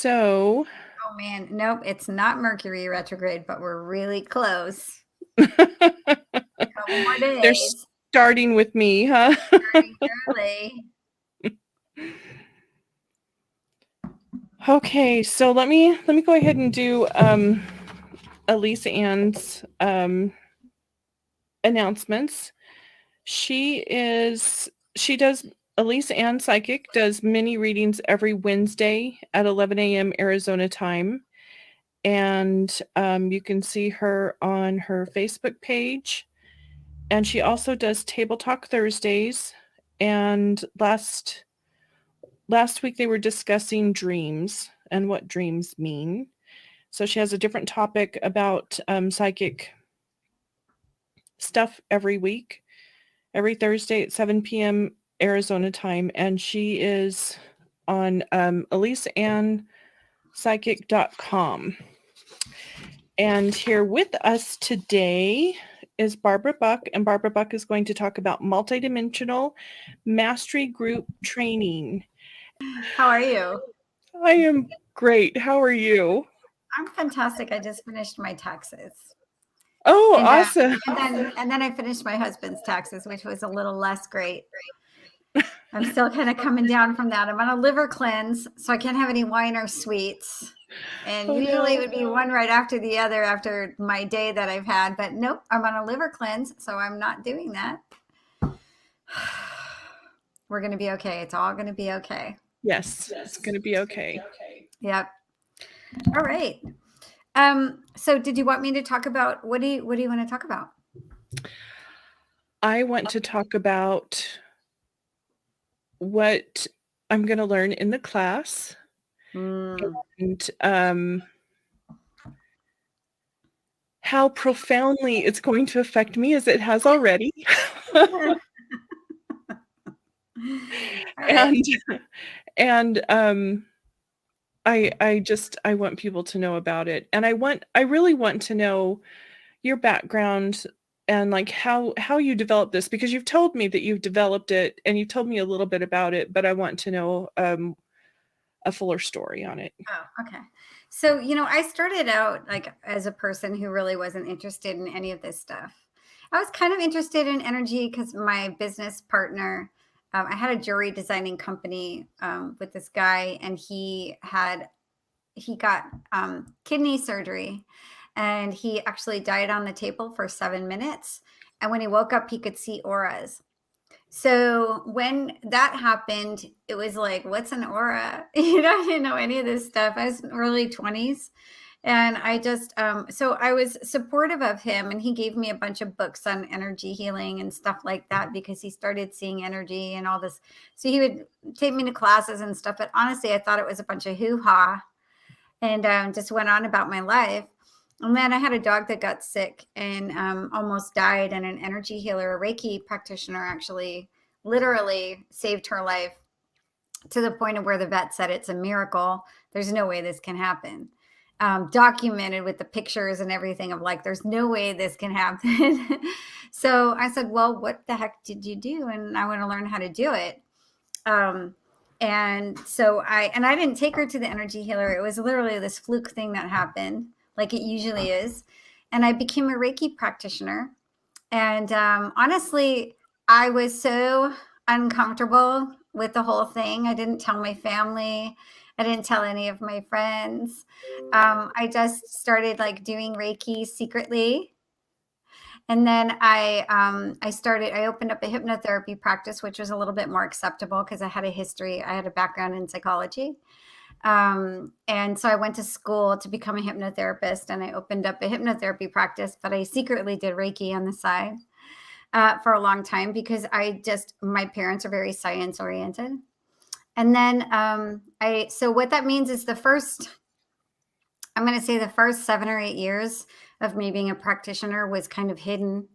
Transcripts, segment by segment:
So Oh man, nope, it's not Mercury retrograde, but we're really close. they're Couple more days. starting with me, huh? Starting early. Okay, so let me go ahead and do Elise Ann's announcements. She does Elise Ann Psychic does mini readings every Wednesday at 11 a.m. Arizona time. And you can see her on her Facebook page. And she also does Table Talk Thursdays. And last week they were discussing dreams and what dreams mean. So she has a different topic about psychic stuff every week, every Thursday at 7 p.m. Arizona time. And she is on EliseAnnPsychic.com. And here with us today is Barbara Buck, and Barbara Buck is going to talk about Multidimensional Mastery Group Training. How are you? I am great. How are you? I'm fantastic. I just finished my taxes. Oh, and, awesome. And then I finished my husband's taxes, which was a little less great. I'm still kind of coming down from that. I'm on a liver cleanse, so I can't have any wine or sweets. And usually it would be one right after the other after my day that I've had. But nope, I'm on a liver cleanse, so I'm not doing that. We're going to be okay. It's all going to be okay. Yes, it's going to be okay. Yep. All right. So did you want me to talk about, what do you want to talk about? I want to talk about what I'm going to learn in the class. And how profoundly it's going to affect me as it has already. And I want people to know about it. And I really want to know your background and like how you developed this, because you've told me that you've developed it and you told me a little bit about it, but I want to know a fuller story on it. Oh, okay. So, I started out like as a person who really wasn't interested in any of this stuff. I was kind of interested in energy because my business partner, I had a jewelry designing company with this guy, and he got kidney surgery, and he actually died on the table for 7 minutes. And when he woke up, he could see auras. So when that happened, it was like, what's an aura? I didn't know any of this stuff. I was in early 20s. And I just, so I was supportive of him, and he gave me a bunch of books on energy healing and stuff like that, because he started seeing energy and all this. So he would take me to classes and stuff. But honestly, I thought it was a bunch of hoo-ha, and just went on about my life. And then I had a dog that got sick and almost died, and an energy healer, a Reiki practitioner, actually literally saved her life, to the point of where the vet said it's a miracle. There's no way this can happen. Documented with the pictures and everything of like, there's no way this can happen. So I said, well, what the heck did you do? And I want to learn how to do it. And so I didn't take her to the energy healer. It was literally this fluke thing that happened, like it usually is. And I became a Reiki practitioner. And honestly, I was so uncomfortable with the whole thing. I didn't tell my family. I didn't tell any of my friends. I just started like doing Reiki secretly. And then I opened up a hypnotherapy practice, which was a little bit more acceptable because I had a background in psychology. And so I went to school to become a hypnotherapist, and I opened up a hypnotherapy practice, but I secretly did Reiki on the side for a long time, because my parents are very science oriented. And then so what that means is the first 7 or 8 years of me being a practitioner was kind of hidden.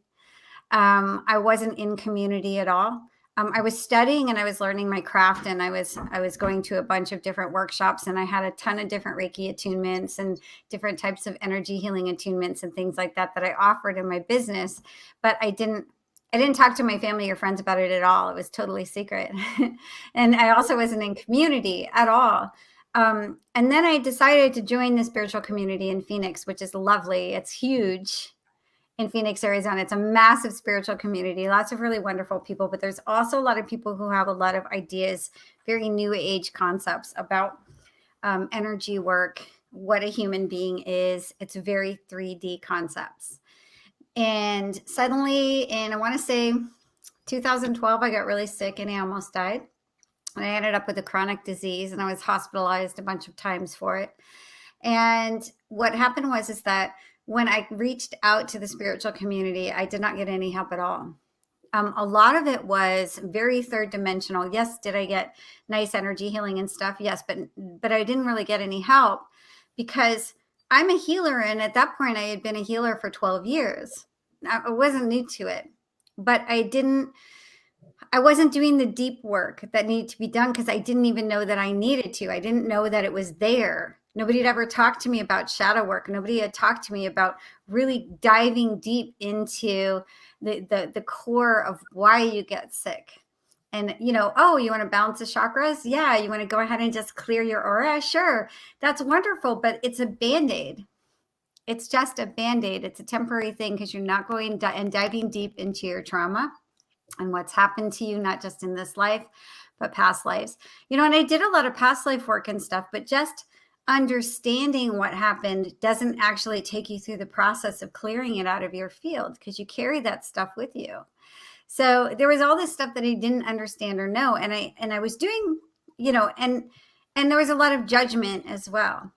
I wasn't in community at all. I was studying and I was learning my craft, and I was going to a bunch of different workshops, and I had a ton of different Reiki attunements and different types of energy healing attunements and things like that I offered in my business. But I didn't talk to my family or friends about it at all. It was totally secret. And I also wasn't in community at all. And then I decided to join the spiritual community in Phoenix, which is lovely. It's huge in Phoenix, Arizona. It's a massive spiritual community, lots of really wonderful people, but there's also a lot of people who have a lot of ideas, very new age concepts about energy work, what a human being is. It's very 3D concepts. And suddenly in, I want to say 2012, I got really sick and I almost died. And I ended up with a chronic disease and I was hospitalized a bunch of times for it. And what happened was is that when I reached out to the spiritual community, I did not get any help at all. A lot of it was very third dimensional. Yes, did I get nice energy healing and stuff? Yes, but I didn't really get any help because I'm a healer. And at that point, I had been a healer for 12 years. I wasn't new to it, but I wasn't doing the deep work that needed to be done because I didn't even know that I needed to. I didn't know that it was there. Nobody had ever talked to me about shadow work. Nobody had talked to me about really diving deep into the core of why you get sick. And, oh, you want to balance the chakras? Yeah. You want to go ahead and just clear your aura? Sure. That's wonderful, but it's a Band-Aid. It's just a Band-Aid. It's a temporary thing because you're not going and diving deep into your trauma and what's happened to you, not just in this life, but past lives. And I did a lot of past life work and stuff, but just understanding what happened doesn't actually take you through the process of clearing it out of your field because you carry that stuff with you. So there was all this stuff that I didn't understand or know. And I was doing, and there was a lot of judgment as well.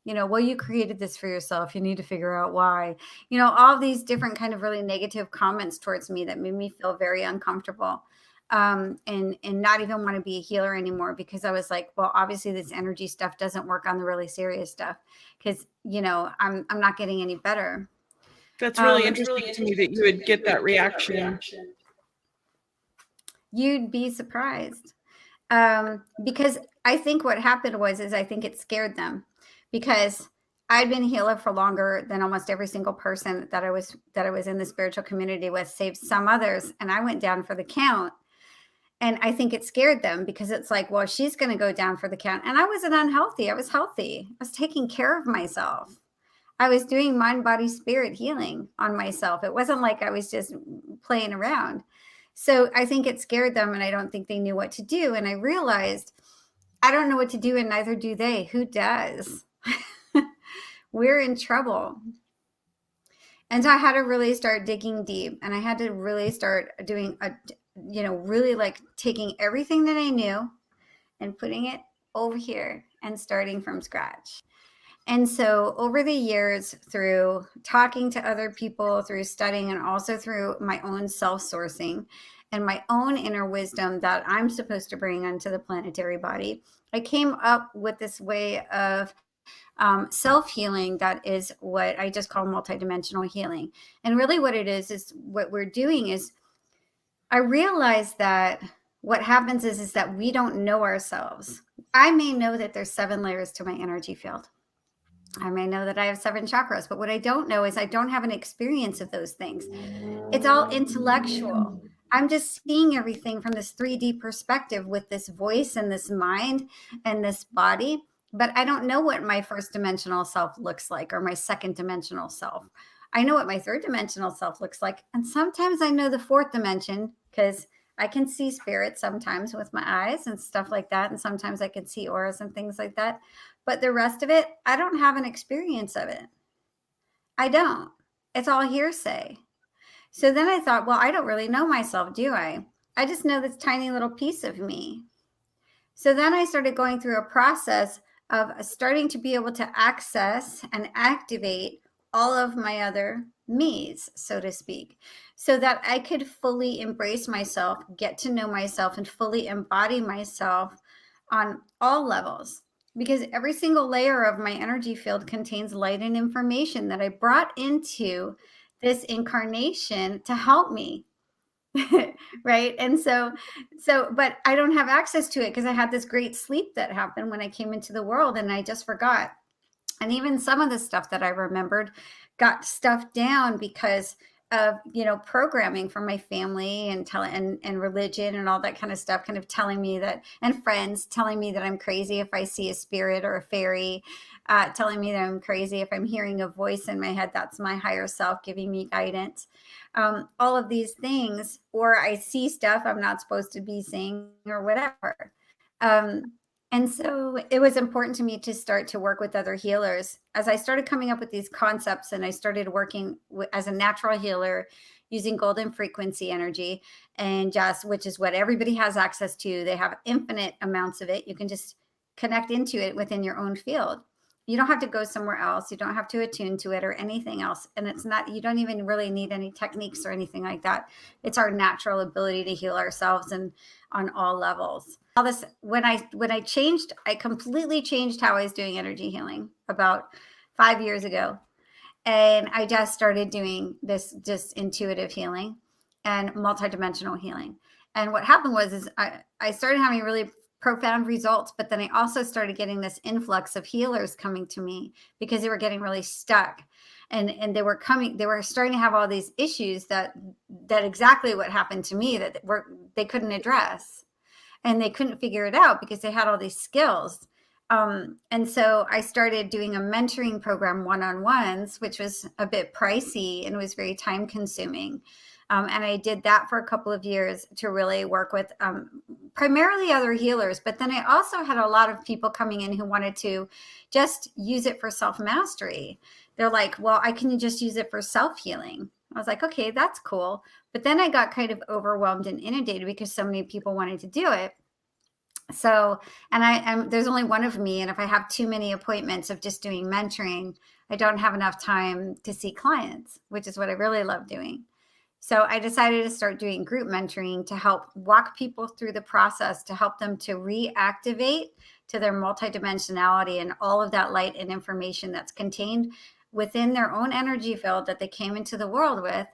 Well, you created this for yourself. You need to figure out why, all these different kind of really negative comments towards me that made me feel very uncomfortable. And not even want to be a healer anymore because I was like, well, obviously this energy stuff doesn't work on the really serious stuff because, I'm not getting any better. That's really interesting to me that you would get that reaction. You'd be surprised. Because I think what happened is I think it scared them because I'd been a healer for longer than almost every single person that I was in the spiritual community with, save some others. And I went down for the count. And I think it scared them because it's like, well, she's going to go down for the count. And I wasn't unhealthy. I was healthy. I was taking care of myself. I was doing mind, body, spirit healing on myself. It wasn't like I was just playing around. So I think it scared them and I don't think they knew what to do. And I realized I don't know what to do and neither do they. Who does? We're in trouble. And so I had to really start digging deep and I had to really start doing really like taking everything that I knew and putting it over here and starting from scratch. And so over the years, through talking to other people, through studying, and also through my own self-sourcing and my own inner wisdom that I'm supposed to bring onto the planetary body, I came up with this way of self-healing that is what I just call multidimensional healing. And really what it is what we're doing is I realized that what happens is that we don't know ourselves. I may know that there's 7 layers to my energy field. I may know that I have 7 chakras, but what I don't know is I don't have an experience of those things. It's all intellectual. I'm just seeing everything from this 3D perspective with this voice and this mind and this body, but I don't know what my first dimensional self looks like or my second dimensional self. I know what my third dimensional self looks like. And sometimes I know the 4th dimension because I can see spirits sometimes with my eyes and stuff like that. And sometimes I can see auras and things like that. But the rest of it, I don't have an experience of it. I don't. It's all hearsay. So then I thought, well, I don't really know myself, do I? I just know this tiny little piece of me. So then I started going through a process of starting to be able to access and activate all of my other me's, so to speak, so that I could fully embrace myself, get to know myself, and fully embody myself on all levels. Because every single layer of my energy field contains light and information that I brought into this incarnation to help me. Right. And but I don't have access to it because I had this great sleep that happened when I came into the world and I just forgot. And even some of the stuff that I remembered got stuffed down because programming from my family and and religion and all that kind of stuff, kind of telling me that, and friends telling me that I'm crazy if I see a spirit or a fairy, telling me that I'm crazy if I'm hearing a voice in my head. That's my higher self giving me guidance. All of these things, or I see stuff I'm not supposed to be seeing or whatever. And so it was important to me to start to work with other healers. As I started coming up with these concepts and I started working as a natural healer using golden frequency energy, and which is what everybody has access to. They have infinite amounts of it. You can just connect into it within your own field. You don't have to go somewhere else. You don't have to attune to it or anything else. And you don't even really need any techniques or anything like that. It's our natural ability to heal ourselves and on all levels. All this, when I changed, I completely changed how I was doing energy healing about 5 years ago. And I just started doing this just intuitive healing and multidimensional healing. And what happened was I started having really profound results, but then I also started getting this influx of healers coming to me because they were getting really stuck. And they were starting to have all these issues that exactly what happened to me, that they couldn't address. And they couldn't figure it out because they had all these skills. And so I started doing a mentoring program, one-on-ones, which was a bit pricey and was very time consuming. And I did that for a couple of years to really work with primarily other healers. But then I also had a lot of people coming in who wanted to just use it for self-mastery. They're like, well, I can just use it for self-healing. I was like, okay, that's cool. But then I got kind of overwhelmed and inundated because so many people wanted to do it. So, and there's only one of me. And if I have too many appointments of just doing mentoring, I don't have enough time to see clients, which is what I really love doing. So I decided to start doing group mentoring to help walk people through the process, to help them to reactivate to their multidimensionality and all of that light and information that's contained within their own energy field that they came into the world with,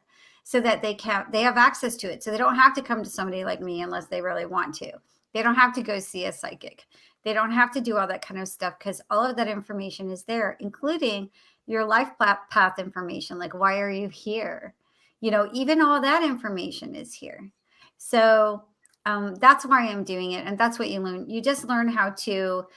so that they have access to it. So they don't have to come to somebody like me unless they really want to. They don't have to go see a psychic. They don't have to do all that kind of stuff because all of that information is there, including your life path information. Like, why are you here? Even all that information is here. So that's why I'm doing it. And that's what you learn. You just learn how to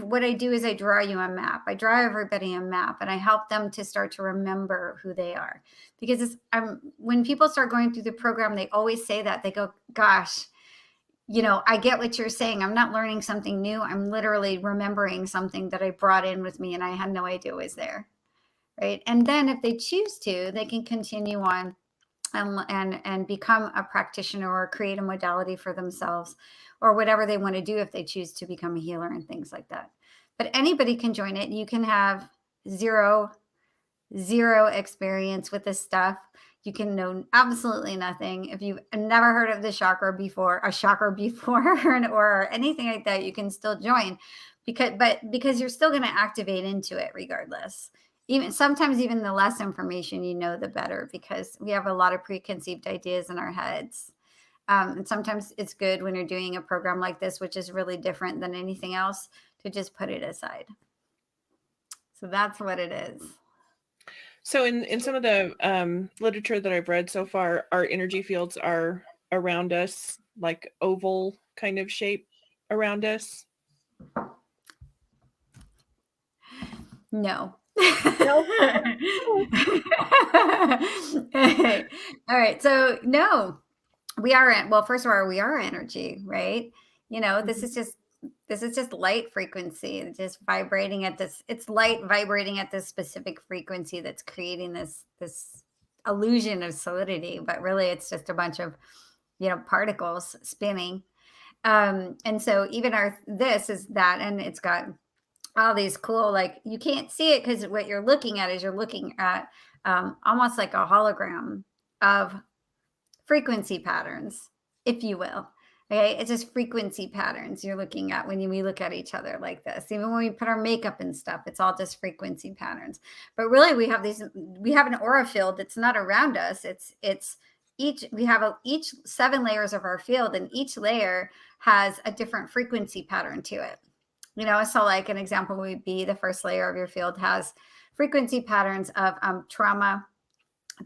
what I do is I draw you a map. I draw everybody a map and I help them to start to remember who they are. Because when people start going through the program, they always say that. They go, gosh, I get what you're saying. I'm not learning something new. I'm literally remembering something that I brought in with me and I had no idea was there. Right. And then if they choose to, they can continue on and become a practitioner or create a modality for themselves or whatever they want to do if they choose to become a healer and things like that. But anybody can join it. You can have zero experience with this stuff. You can know absolutely nothing. If you've never heard of the chakra before, or anything like that, you can still join because you're still going to activate into it regardless. Sometimes even the less information the better, because we have a lot of preconceived ideas in our heads. And sometimes it's good when you're doing a program like this, which is really different than anything else, to just put it aside. So that's what it is. So in some of the literature that I've read so far, our energy fields are around us, like oval kind of shape around us. No. No. All right. So no, we are well, first of all, we are energy, right? This is just light frequency, just vibrating at this. It's light vibrating at this specific frequency that's creating this illusion of solidity, but really it's just a bunch of particles spinning. And so even this is that, and it's got all these cool, like, you can't see it because what you're looking at is almost like a hologram of frequency patterns, if you will. Okay, it's just frequency patterns you're looking at when we look at each other like this. Even when we put our makeup and stuff, it's all just frequency patterns. But really, we have an aura field that's not around us. We have each 7 layers of our field, and each layer has a different frequency pattern to it. So like an example would be the first layer of your field has frequency patterns of trauma,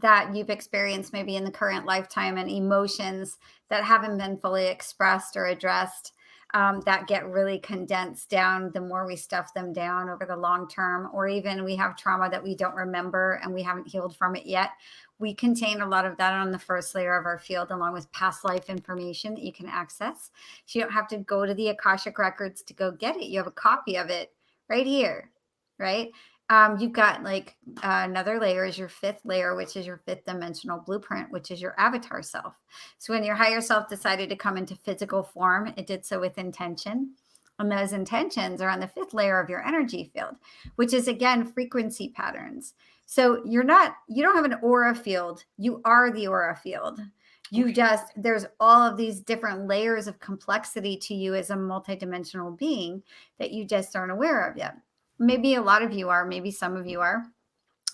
that you've experienced maybe in the current lifetime, and emotions that haven't been fully expressed or addressed, that get really condensed down the more we stuff them down over the long term, or even we have trauma that we don't remember and we haven't healed from it yet. We contain a lot of that on the first layer of our field, along with past life information that you can access. So you don't have to go to the Akashic records to go get it. You have a copy of it right here, right? You've got like another layer is your fifth layer, which is your fifth dimensional blueprint, which is your avatar self. So when your higher self decided to come into physical form, it did so with intention. And those intentions are on the fifth layer of your energy field, which is again frequency patterns. So you don't have an aura field. You are the aura field. You just, there's all of these different layers of complexity to you as a multidimensional being that you just aren't aware of yet. Maybe a lot of you are, maybe some of you are,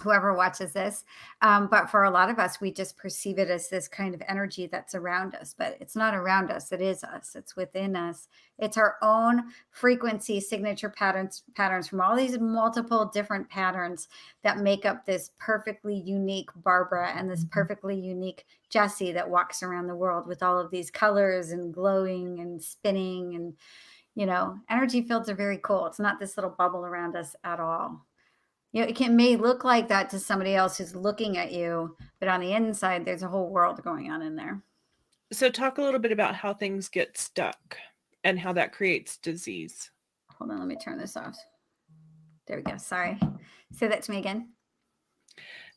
whoever watches this. But for a lot of us, we just perceive it as this kind of energy that's around us, but it's not around us. It is us. It's within us. It's our own frequency signature patterns from all these multiple different patterns that make up this perfectly unique Barbara and this perfectly unique Jessie that walks around the world with all of these colors and glowing and spinning. And, you know, energy fields are very cool. It's not this little bubble around us at all. You know, it may look like that to somebody else who's looking at you, but on the inside, there's a whole world going on in there. So talk a little bit about how things get stuck and how that creates disease. Hold on, let me turn this off. There we go. Sorry. Say that to me again.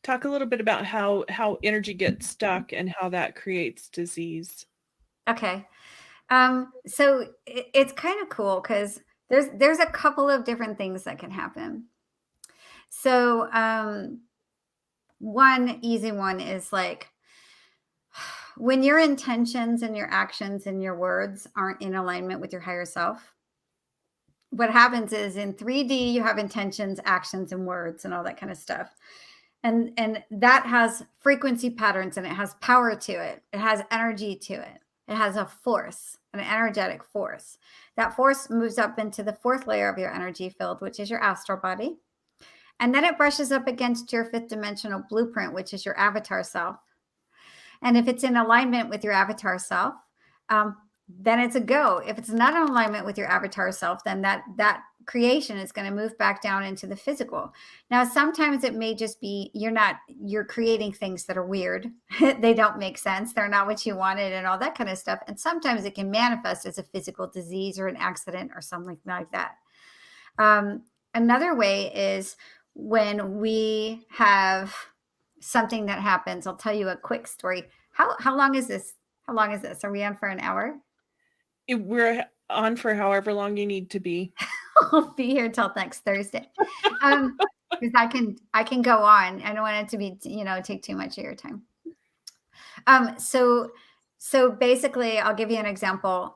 Talk a little bit about how energy gets stuck and how that creates disease. Okay. So it's kind of cool because there's a couple of different things that can happen. So one easy one is like when your intentions and your actions and your words aren't in alignment with your higher self. What happens is in 3D, you have intentions, actions, and words and all that kind of stuff. And that has frequency patterns and it has power to it. It has energy to it. It has a force, an energetic force. That force moves up into the fourth layer of your energy field, which is your astral body. And then it brushes up against your fifth dimensional blueprint, which is your avatar self. And if it's in alignment with your avatar self, then it's a go. If it's not in alignment with your avatar self, then that creation is going to move back down into the physical. Now, sometimes it may just be you're creating things that are weird. They don't make sense. They're not what you wanted and all that kind of stuff. And sometimes it can manifest as a physical disease or an accident or something like that. Another way is when we have something that happens. I'll tell you a quick story. How long is this? How long is this? Are we on for an hour? We're on for however long you need to be. I'll be here till next Thursday. Because I can go on. I don't want it to be, take too much of your time. So basically, I'll give you an example.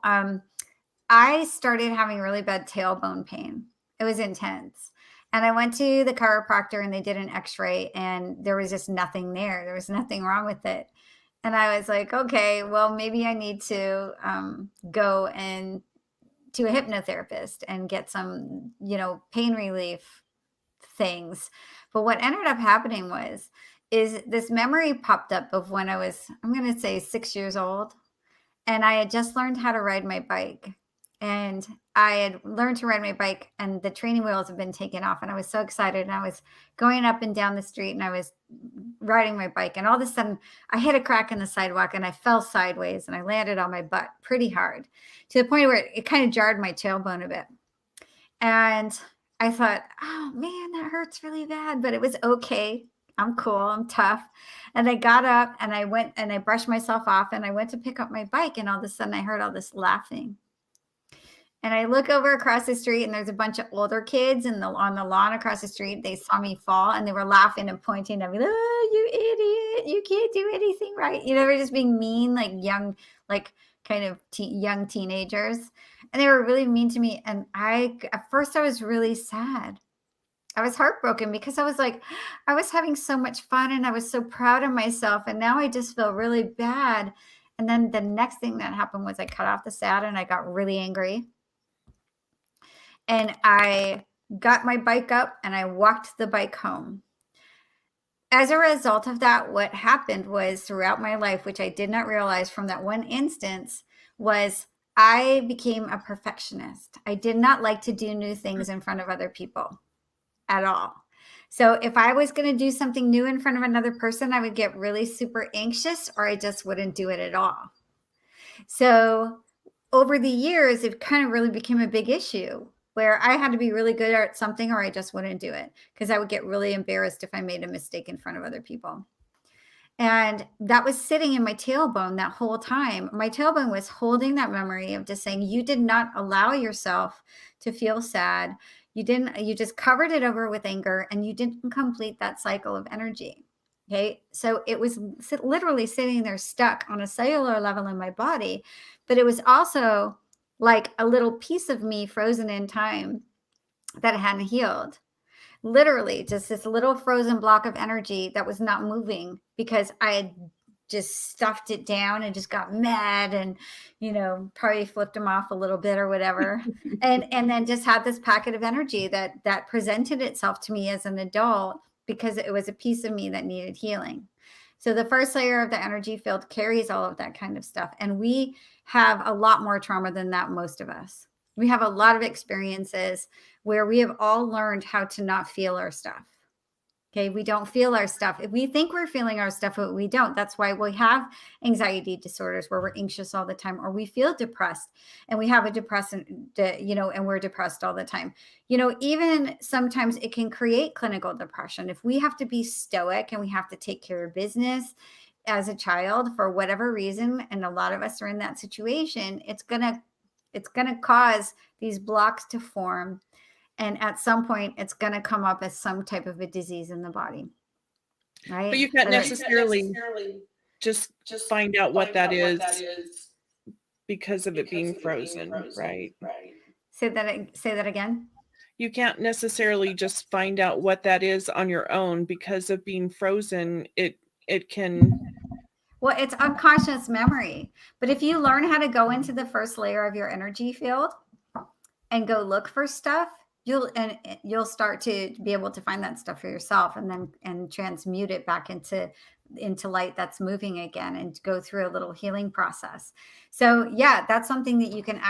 I started having really bad tailbone pain. It was intense. And I went to the chiropractor and they did an x-ray and there was just nothing there. There was nothing wrong with it. And I was like, okay, well, maybe I need to go and to a hypnotherapist and get some, pain relief things. But what ended up happening is this memory popped up of when I was, I'm going to say 6 years old. And I had just learned how to ride my bike. And I had learned to ride my bike and the training wheels had been taken off. And I was so excited. And I was going up and down the street and I was riding my bike. And all of a sudden I hit a crack in the sidewalk and I fell sideways and I landed on my butt pretty hard to the point where it kind of jarred my tailbone a bit. And I thought, oh man, that hurts really bad, but it was okay. I'm cool. I'm tough. And I got up and I went and I brushed myself off and I went to pick up my bike. And all of a sudden I heard all this laughing. And I look over across the street and there's a bunch of older kids on the lawn across the street. They saw me fall and they were laughing and pointing at me. Oh, you idiot. You can't do anything right. They were just being mean, like young, like kind of young teenagers. And they were really mean to me. And at first I was really sad. I was heartbroken because I was like, I was having so much fun and I was so proud of myself. And now I just feel really bad. And then the next thing that happened was I cut off the sad and I got really angry. And I got my bike up and I walked the bike home. as a result of that, what happened was throughout my life, which I did not realize from that one instance, was I became a perfectionist. I did not like to do new things in front of other people at all. So if I was going to do something new in front of another person, I would get really super anxious, or I just wouldn't do it at all. So over the years, it kind of really became a big issue where I had to be really good at something or I just wouldn't do it because I would get really embarrassed if I made a mistake in front of other people. And that was sitting in my tailbone that whole time. My tailbone was holding that memory of just saying, you did not allow yourself to feel sad. You just covered it over with anger and you didn't complete that cycle of energy. Okay. So it was literally sitting there stuck on a cellular level in my body, but it was also like a little piece of me frozen in time that hadn't healed. Literally just this little frozen block of energy that was not moving because I had just stuffed it down and just got mad and, probably flipped him off a little bit or whatever. and then just had this packet of energy that presented itself to me as an adult because it was a piece of me that needed healing. So the first layer of the energy field carries all of that kind of stuff. And we have a lot more trauma than that, most of us. We have a lot of experiences where we have all learned how to not feel our stuff. Okay, we don't feel our stuff. If we think we're feeling our stuff, but we don't. That's why we have anxiety disorders where we're anxious all the time, or we feel depressed and we have a depressant, and we're depressed all the time. Even sometimes it can create clinical depression. If we have to be stoic and we have to take care of business as a child for whatever reason, and a lot of us are in that situation, it's gonna cause these blocks to form. And at some point, it's going to come up as some type of a disease in the body, right? But you can't necessarily just find out what that is because of it being frozen, right? Say that again. You can't necessarily just find out what that is on your own because of being frozen. It can. Well, it's unconscious memory. But if you learn how to go into the first layer of your energy field and go look for stuff, you'll start to be able to find that stuff for yourself and transmute it back into light that's moving again and go through a little healing process. So yeah, that's something that you can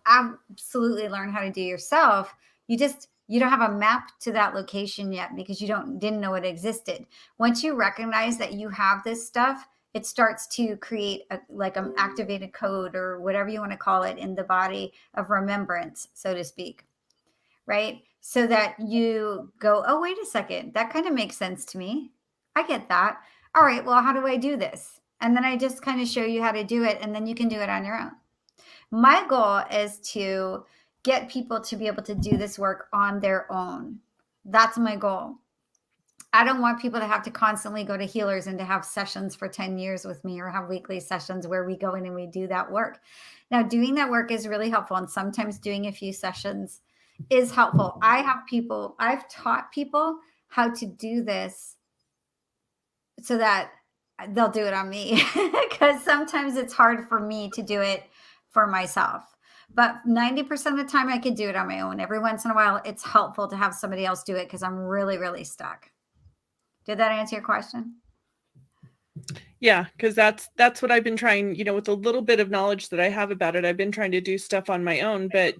absolutely learn how to do yourself. You don't have a map to that location yet because you didn't know it existed. Once you recognize that you have this stuff, it starts to create an activated code or whatever you want to call it in the body of remembrance, so to speak. Right? So that you go, oh, wait a second, that kind of makes sense to me. I get that. All right, well, how do I do this? And then I just kind of show you how to do it, and then you can do it on your own. My goal is to get people to be able to do this work on their own. That's my goal. I don't want people to have to constantly go to healers and to have sessions for 10 years with me or have weekly sessions where we go in and we do that work. Now, doing that work is really helpful, and sometimes doing a few sessions is helpful. I've taught people how to do this so that they'll do it on me because sometimes it's hard for me to do it for myself. But 90% of the time I can do it on my own. Every once in a while, it's helpful to have somebody else do it because I'm really, really stuck. Did that answer your question? Yeah, because that's what I've been trying, with a little bit of knowledge that I have about it. I've been trying to do stuff on my own, but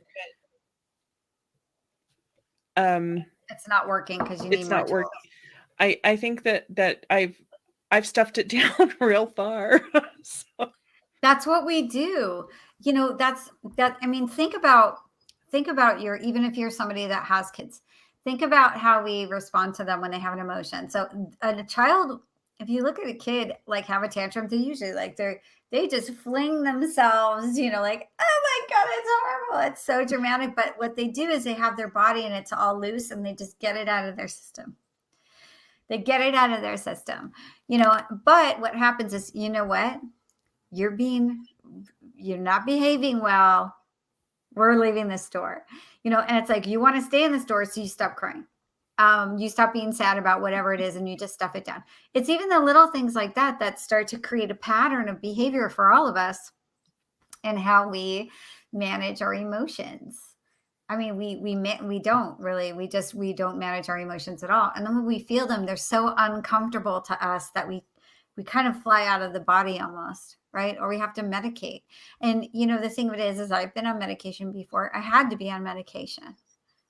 it's not working because you need more tools. I think that I've stuffed it down real far. So. That's what we do. Think about even if you're somebody that has kids, think about how we respond to them when they have an emotion. So a child, if you look at a kid have a tantrum, they usually they just fling themselves, like, oh my God, it's horrible. It's so dramatic. But what they do is they have their body and it's all loose and they just get it out of their system. They get it out of their system, but what happens is, you know what? You're not behaving well. We're leaving the store, and it's like, you want to stay in the store. So you stop crying. You stop being sad about whatever it is and you just stuff it down. It's even the little things like that start to create a pattern of behavior for all of us and how we manage our emotions. I mean, we don't really. We don't manage our emotions at all. And then when we feel them, they're so uncomfortable to us that we kind of fly out of the body almost, right? Or we have to medicate. And the thing of it is I've been on medication before. I had to be on medication.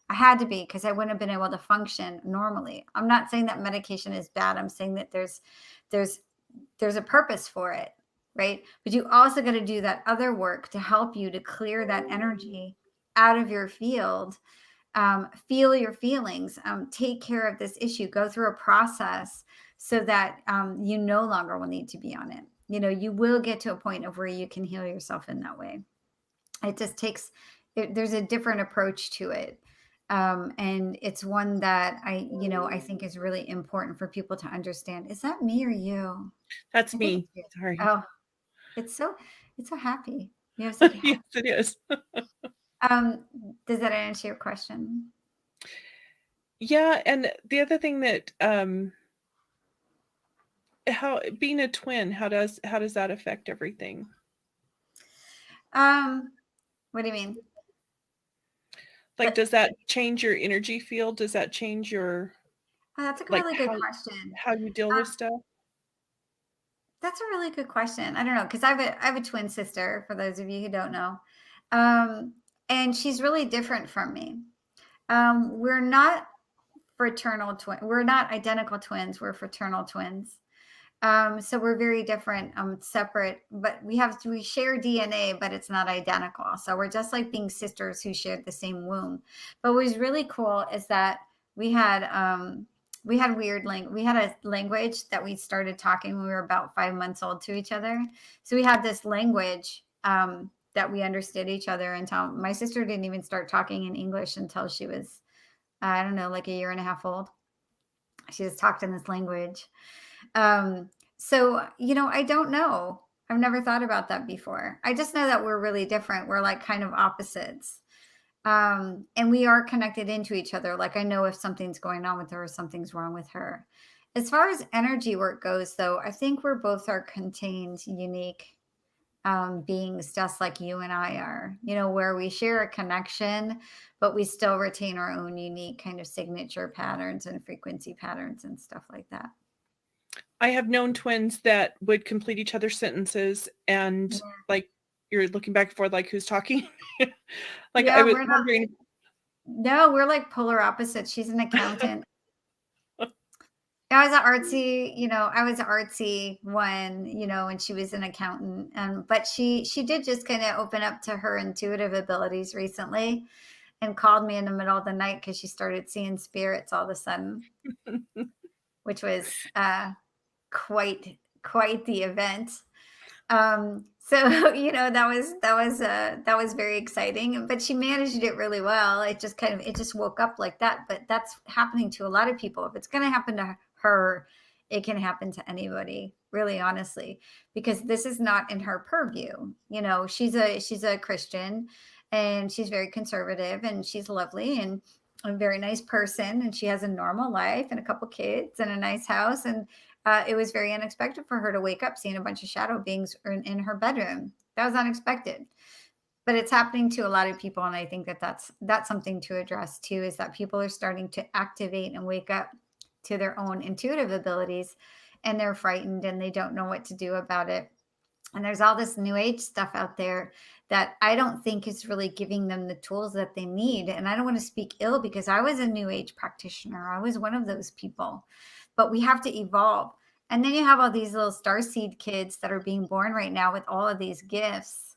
I had to be, because I wouldn't have been able to function normally. I'm not saying that medication is bad. I'm saying that there's there's a purpose for it, right? But you also got to do that other work to help you to clear that energy out of your field. Feel your feelings, take care of this issue, go through a process so that you no longer will need to be on it. You will get to a point of where you can heal yourself in that way. It just takes there's a different approach to it. And it's one that I think is really important for people to understand. Is that me or you? That's I think me. it's you. Sorry. Oh, it's so happy. You have such a Yes, it is. um does that answer your question? Yeah, and the other thing that how being a twin, how does that affect everything? um what do you mean? Like, But does that change your energy field? Does that change your that's a like really good how question. how you deal with Um, stuff? that's a really good question. I don't know, because I have a twin sister, for those of you who don't know. Um, and she's really different from me. We're not fraternal twin. We're not identical twins. We're fraternal twins. So we're very different, separate, but we share DNA, but it's not identical. So we're just like being sisters who shared the same womb. But what was really cool is that we had we had a language that we started talking when we were about 5 months old to each other. So we had this language that we understood each other until my sister didn't even start talking in English until she was, I don't know, like a year and a half old. She just talked in this language. So, I don't know. I've never thought about that before. I just know that we're really different. We're like kind of opposites. And we are connected into each other. Like I know if something's going on with her or something's wrong with her. As far as energy work goes, though, I think we're both are contained, unique beings, just like you and I are, where we share a connection, but we still retain our own unique kind of signature patterns and frequency patterns and stuff like that. I have known twins that would complete each other's sentences and, Yeah. like, you're looking back and forth, like, "Who's talking?" Like, I Yeah, was we're not. wondering. No, we're like polar opposites. She's an accountant. I was an artsy one, and she was an accountant. But she did just kind of open up to her intuitive abilities recently and called me in the middle of the night because she started seeing spirits all of a sudden, which was quite the event. So that was very exciting, but she managed it really well. It just woke up like that, but that's happening to a lot of people. If it's going to happen to her, it can happen to anybody, really, honestly, because this is not in her purview. She's a Christian, and she's very conservative, and she's lovely and a very nice person, and she has a normal life and a couple kids and a nice house. And it was very unexpected for her to wake up seeing a bunch of shadow beings in her bedroom. That was unexpected, but it's happening to a lot of people, and I think that that's something to address too. Is that people are starting to activate and wake up to their own intuitive abilities, and they're frightened and they don't know what to do about it. And there's all this new age stuff out there that I don't think is really giving them the tools that they need. And I don't want to speak ill, because I was a new age practitioner. I was one of those people. But we have to evolve. And then you have all these little starseed kids that are being born right now with all of these gifts,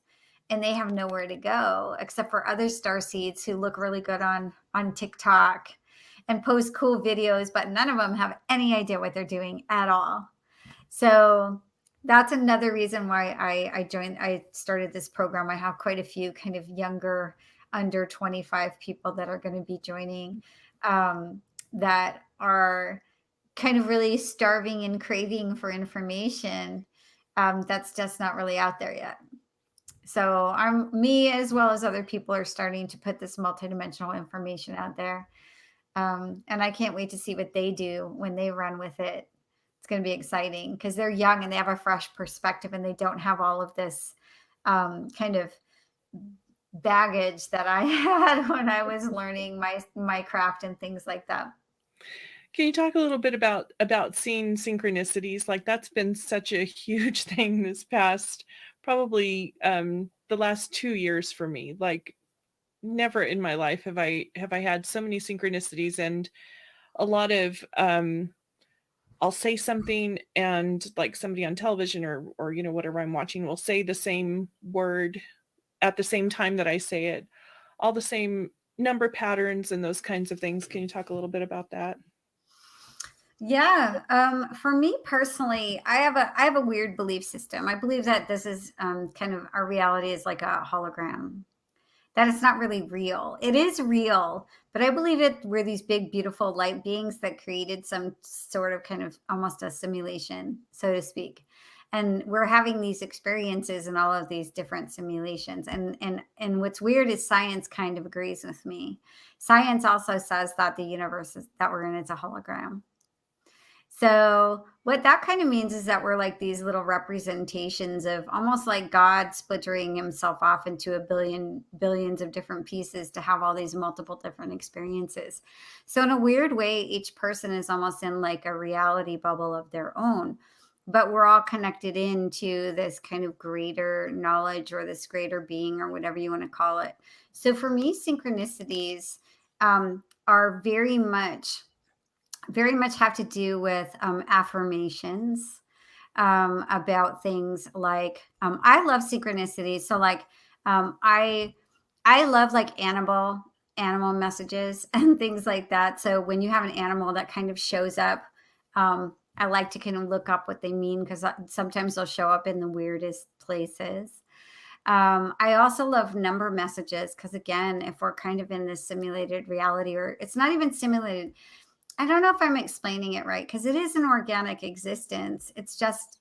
and they have nowhere to go except for other starseeds who look really good on TikTok and post cool videos, but none of them have any idea what they're doing at all. So that's another reason why I started this program. I have quite a few kind of younger, under 25 people that are going to be joining, that are kind of really starving and craving for information that's just not really out there yet. So me, as well as other people, are starting to put this multidimensional information out there. And I can't wait to see what they do when they run with it. It's going to be exciting because they're young and they have a fresh perspective, and they don't have all of this kind of baggage that I had when I was learning my craft and things like that. Can you talk a little bit about seeing synchronicities? Like that's been such a huge thing this past probably the last 2 years for me. Like never in my life have I had so many synchronicities, and a lot of I'll say something and like somebody on television or you know whatever I'm watching will say the same word at the same time that I say it. All the same number patterns and those kinds of things. Can you talk a little bit about that? Yeah. For me personally, I have a weird belief system. I believe that this is kind of our reality is like a hologram, that it's not really real. It is real, but I believe it we're these big, beautiful light beings that created some sort of kind of almost a simulation, so to speak. And we're having these experiences in all of these different simulations. And what's weird is science kind of agrees with me. Science also says that the universe is that we're in it's a hologram. So what that kind of means is that we're like these little representations of almost like God splittering himself off into a billions of different pieces to have all these multiple different experiences. So in a weird way, each person is almost in like a reality bubble of their own, but we're all connected into this kind of greater knowledge or this greater being or whatever you want to call it. So for me, synchronicities are very much have to do with affirmations about things like I love synchronicity. So like I love like animal messages and things like that. So when you have an animal that kind of shows up, I like to kind of look up what they mean because sometimes they'll show up in the weirdest places. I also love number messages because again, if we're kind of in this simulated reality, or it's not even simulated, I don't know if I'm explaining it right because it is an organic existence. It's just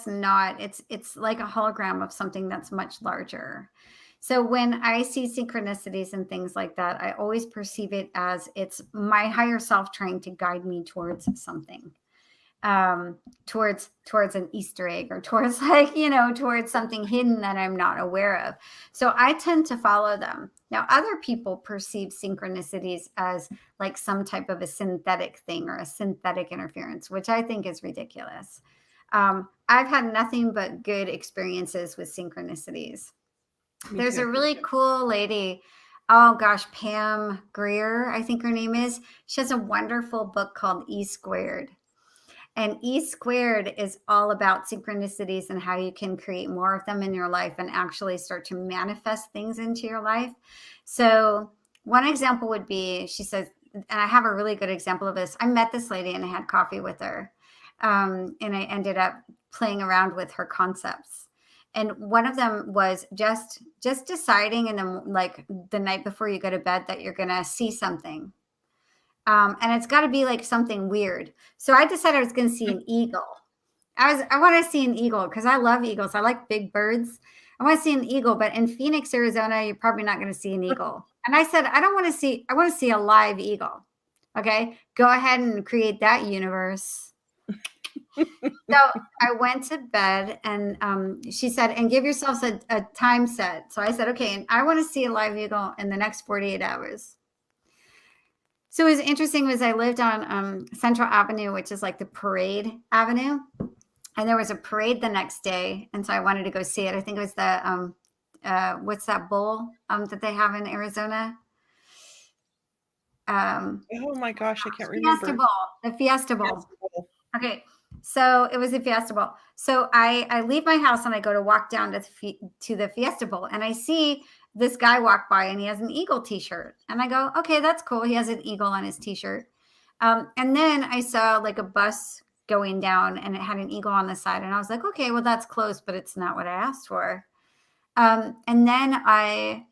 not, it's like a hologram of something that's much larger. So when I see synchronicities and things like that, I always perceive it as it's my higher self trying to guide me towards something, towards an Easter egg or towards like, towards something hidden that I'm not aware of. So I tend to follow them. Now, other people perceive synchronicities as like some type of a synthetic thing or a synthetic interference, which I think is ridiculous. I've had nothing but good experiences with synchronicities. Me There's a too. really cool lady. Oh gosh, Pam Greer, I think her name is. She has a wonderful book called E Squared. And E Squared is all about synchronicities and how you can create more of them in your life and actually start to manifest things into your life. So one example would be, she says, and I have a really good example of this. I met this lady and I had coffee with her. And I ended up playing around with her concepts. And one of them was just deciding in the night before you go to bed that you're going to see something. And it's got to be like something weird. So I decided I was going to see an eagle. I want to see an eagle because I love eagles. I like big birds. I want to see an eagle, but in Phoenix, Arizona, you're probably not going to see an eagle. And I said, I want to see a live eagle. Okay, go ahead and create that universe. So I went to bed and she said, and give yourselves a time set. So I said, okay, and I want to see a live eagle in the next 48 hours. So it was interesting was I lived on Central Avenue, which is like the parade avenue. And there was a parade the next day. And so I wanted to go see it. I think it was the, what's that bowl that they have in Arizona? Oh my gosh, I can't Fiesta remember. Bowl, the Fiesta Bowl. Fiesta Bowl. Okay. So it was a Fiesta Bowl. So I leave my house and I go to walk down to the Fiesta Bowl and I see this guy walk by and he has an eagle t-shirt. And I go, okay, that's cool. He has an eagle on his t-shirt. And then I saw like a bus going down and it had an eagle on the side. And I was like, okay, well, that's close, but it's not what I asked for. And then I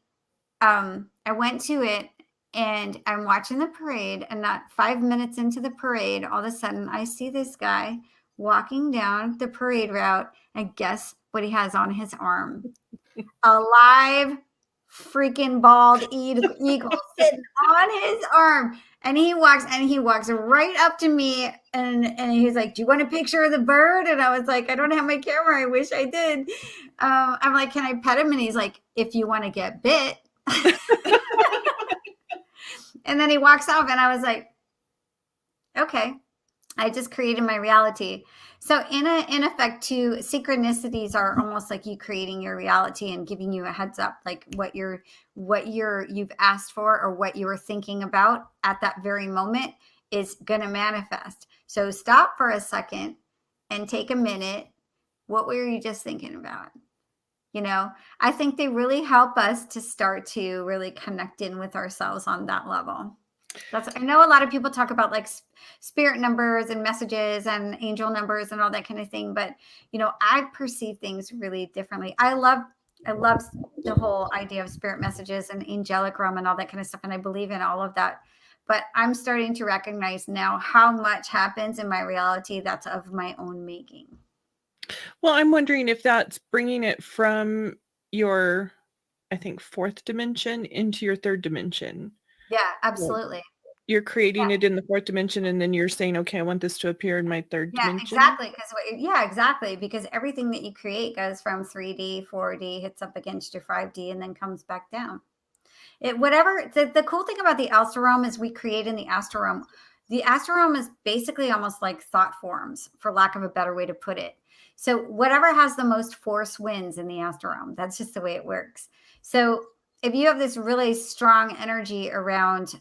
went to it and I'm watching the parade, and not 5 minutes into the parade, all of a sudden I see this guy walking down the parade route, and guess what he has on his arm? A live freaking bald eagle sitting on his arm. And he walks right up to me And he was like, do you want a picture of the bird? And I was like, I don't have my camera. I wish I did. I'm like, can I pet him? And he's like, if you want to get bit. And then he walks off and I was like, okay, I just created my reality. So in effect too, synchronicities are almost like you creating your reality and giving you a heads up, like what you've asked for or what you were thinking about at that very moment is going to manifest. So stop for a second and take a minute. What were you just thinking about? I think they really help us to start to really connect in with ourselves on that level. I know a lot of people talk about like spirit numbers and messages and angel numbers and all that kind of thing, but I perceive things really differently. I love the whole idea of spirit messages and angelic realm and all that kind of stuff, and I believe in all of that. But I'm starting to recognize now how much happens in my reality that's of my own making. Well, I'm wondering if that's bringing it from your, I think, fourth dimension into your third dimension. Yeah, absolutely. You're creating it in the fourth dimension, and then you're saying, okay, I want this to appear in my third dimension. Exactly. Exactly. Because everything that you create goes from 3D, 4D, hits up against your 5D, and then comes back down. The cool thing about the astral realm is we create in the astral realm. The astral realm is basically almost like thought forms, for lack of a better way to put it. So whatever has the most force wins in the astral realm. That's just the way it works. So if you have this really strong energy around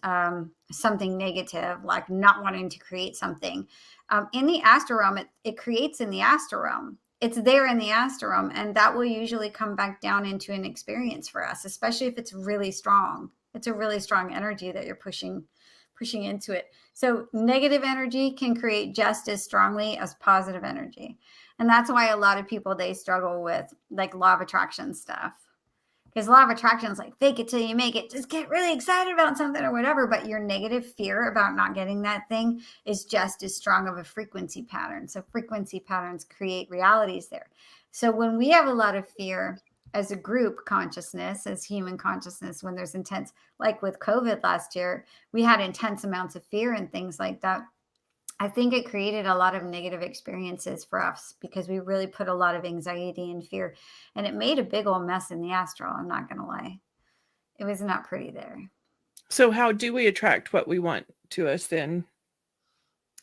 something negative, like not wanting to create something, in the astral realm, it creates in the astral realm. It's there in the astral realm, and that will usually come back down into an experience for us, especially if it's really strong. It's a really strong energy that you're pushing into it. So negative energy can create just as strongly as positive energy. And that's why a lot of people, they struggle with like law of attraction stuff. Because law of attraction is like fake it till you make it. Just get really excited about something or whatever. But your negative fear about not getting that thing is just as strong of a frequency pattern. So frequency patterns create realities there. So when we have a lot of fear as a group consciousness, as human consciousness, when there's intense, like with COVID last year, we had intense amounts of fear and things like that. I think it created a lot of negative experiences for us because we really put a lot of anxiety and fear, and it made a big old mess in the astral. I'm not going to lie. It was not pretty there. So how do we attract what we want to us then?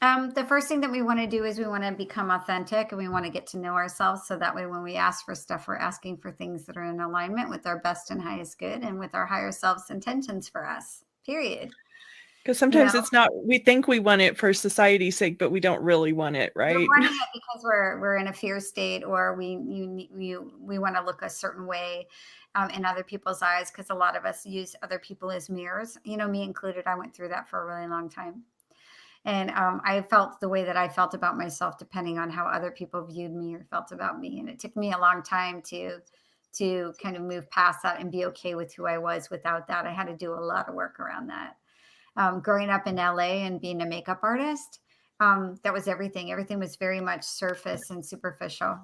The first thing that we want to do is we want to become authentic, and we want to get to know ourselves. So that way, when we ask for stuff, we're asking for things that are in alignment with our best and highest good and with our higher self's intentions for us, period. Because sometimes it's not, we think we want it for society's sake, but we don't really want it, right? We're wanting it because we're in a fear state, or we want to look a certain way in other people's eyes, because a lot of us use other people as mirrors, me included. I went through that for a really long time. And I felt the way that I felt about myself depending on how other people viewed me or felt about me. And it took me a long time to kind of move past that and be okay with who I was without that. I had to do a lot of work around that. Growing up in LA and being a makeup artist, that was everything. Everything was very much surface and superficial.